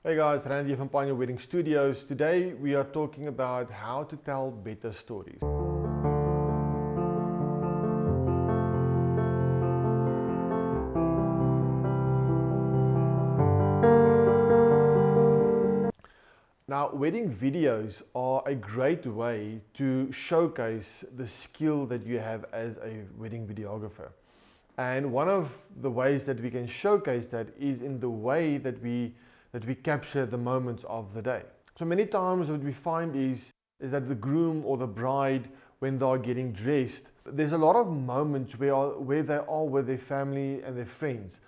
Hey guys, Randy from Pioneer Wedding Studios. Today we are talking about how to tell better stories. Now, wedding videos are a great way to showcase the skill that you have as a wedding videographer. And one of the ways that we can showcase that is in the way that we capture the moments of the day. So many times what we find is that the groom or the bride, when they are getting dressed, there's a lot of moments where they are with their family and their friends.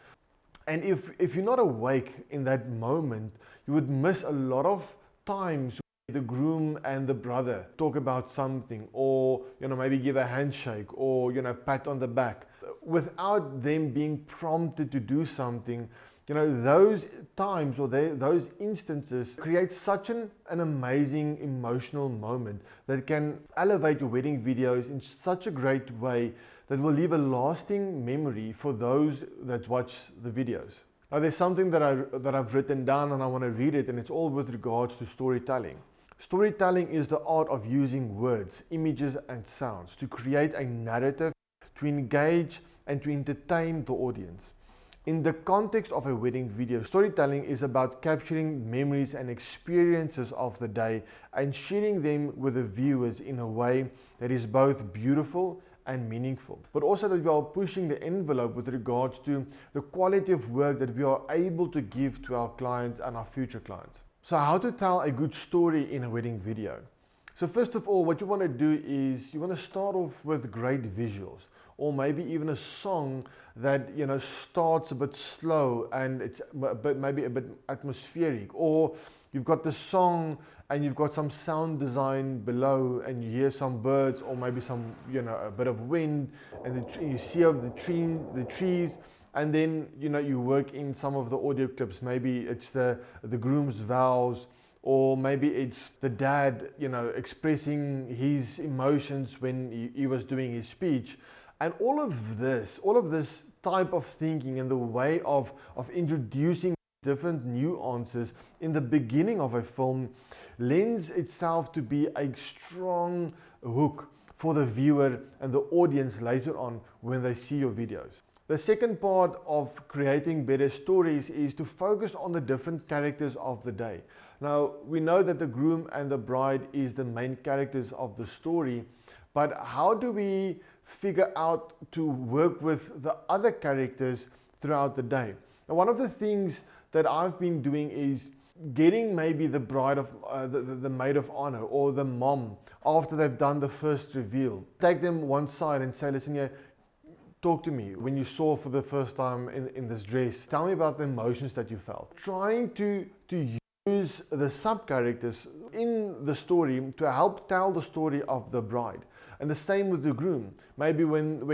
And if you're not awake in that moment, you would miss a lot of times the groom and the brother talk about something, or maybe give a handshake, or pat on the back without them being prompted to do something. Those times or those instances create such an amazing emotional moment that can elevate your wedding videos in such a great way that will leave a lasting memory for those that watch the videos. Now, there's something that I've written down and I want to read it, and it's all with regards to storytelling. Storytelling is the art of using words, images and sounds to create a narrative, to engage and to entertain the audience. In the context of a wedding video, storytelling is about capturing memories and experiences of the day and sharing them with the viewers in a way that is both beautiful and meaningful, but also that we are pushing the envelope with regards to the quality of work that we are able to give to our clients and our future clients. So how to tell a good story in a wedding video? So first of all, what you want to do is you want to start off with great visuals, or maybe even a song that starts a bit slow and it's maybe a bit atmospheric, or you've got the song and you've got some sound design below and you hear some birds, or maybe some a bit of wind, and you see the trees, and then you work in some of the audio clips. Maybe it's the groom's vows, or maybe it's the dad expressing his emotions when he was doing his speech. And all of this type of thinking and the way of introducing different nuances in the beginning of a film lends itself to be a strong hook for the viewer and the audience later on when they see your videos. The second part of creating better stories is to focus on the different characters of the day. Now, we know that the groom and the bride is the main characters of the story, but how do we figure out to work with the other characters throughout the day? And one of the things that I've been doing is getting maybe the bride of the maid of honor or the mom, after they've done the first reveal, take them one side and say, listen here, talk to me when you saw for the first time in this dress. Tell me about the emotions that you felt. Trying to use the sub-characters in the story to help tell the story of the bride. And the same with the groom. Maybe when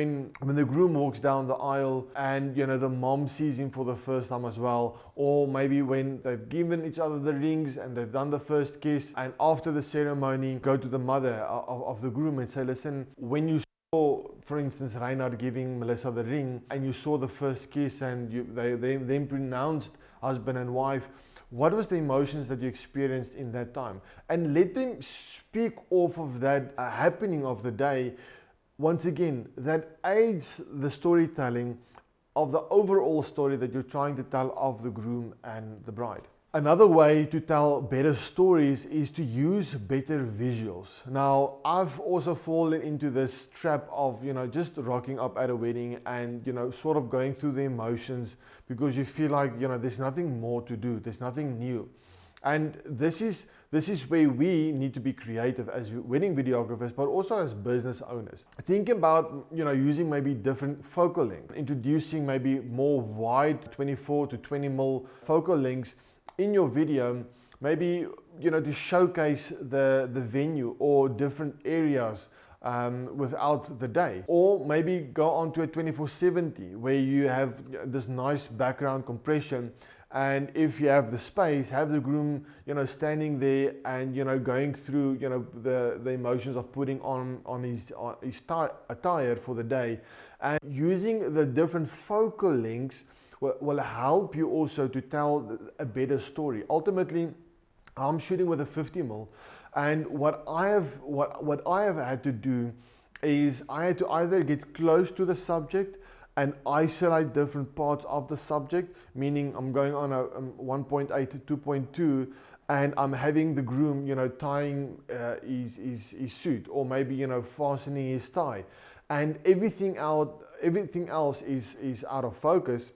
the groom walks down the aisle and the mom sees him for the first time as well, or maybe when they've given each other the rings and they've done the first kiss, and after the ceremony go to the mother of the groom and say, listen, when you saw, for instance, Reinhard giving Melissa the ring, and you saw the first kiss and they then pronounced husband and wife, what was the emotions that you experienced in that time? And let them speak off of that happening of the day. Once again, that aids the storytelling of the overall story that you're trying to tell of the groom and the bride. Another way to tell better stories is to use better visuals. Now, I've also fallen into this trap of, just rocking up at a wedding and, sort of going through the emotions because you feel like, there's nothing more to do. There's nothing new. And this is where we need to be creative as wedding videographers, but also as business owners. Think about, using maybe different focal lengths, introducing maybe more wide 24 to 20 mil focal lengths in your video, maybe to showcase the venue or different areas without the day, or maybe go on to a 2470 where you have this nice background compression, and if you have the space, have the groom standing there and going through the emotions of putting on his attire for the day, and using the different focal lengths will help you also to tell a better story. Ultimately, I'm shooting with a 50mm, and what I have had to do is I had to either get close to the subject and isolate different parts of the subject, meaning I'm going on a 1.8 to 2.2, and I'm having the groom, tying his suit, or maybe, fastening his tie, and everything else is out of focus.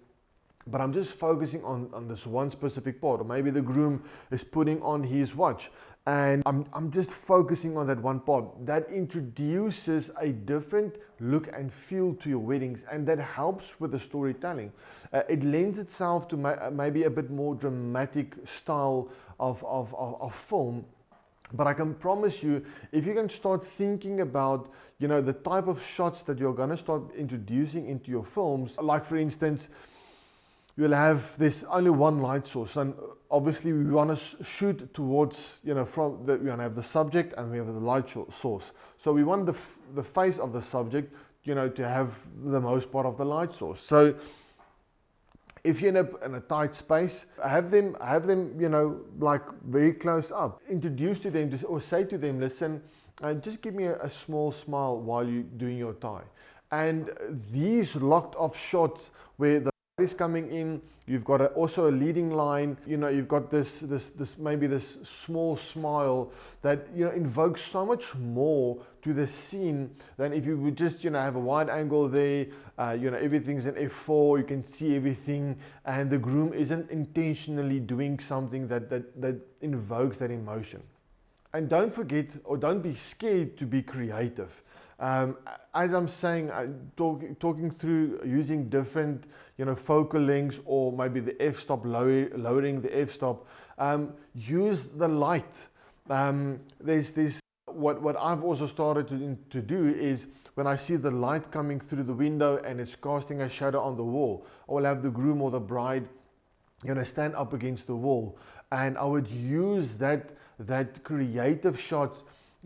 But I'm just focusing on this one specific part, or maybe the groom is putting on his watch, and I'm just focusing on that one part. That introduces a different look and feel to your weddings, and that helps with the storytelling. It lends itself to maybe a bit more dramatic style of film. But I can promise you, if you can start thinking about, the type of shots that you're going to start introducing into your films, like for instance, you'll have this only one light source, and obviously we want to shoot towards, from the, we want to have the subject and we have the light source. So we want the face of the subject, to have the most part of the light source. So if you're in a tight space, have them, like very close up. Introduce to them, or say to them, listen, just give me a small smile while you're doing your tie. And these locked off shots where the is coming in, you've got also a leading line, you've got this maybe this small smile that invokes so much more to the scene than if you would just have a wide angle there, everything's in f4, you can see everything, and the groom isn't intentionally doing something that invokes that emotion. And don't forget, or don't be scared to be creative. As I'm saying, talking through using different, focal lengths, or maybe the f-stop, lowering the f-stop. Use the light. There's what I've also started to do is, when I see the light coming through the window and it's casting a shadow on the wall, I will have the groom or the bride, stand up against the wall, and I would use that creative shots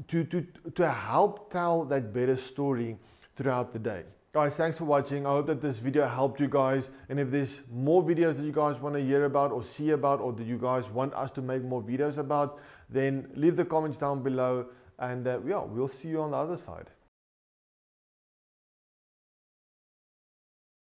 to help tell that better story throughout the day. Guys, thanks for watching. I hope that this video helped you guys, and if there's more videos that you guys want to hear about or see about, or that you guys want us to make more videos about, then leave the comments down below, and we'll see you on the other side.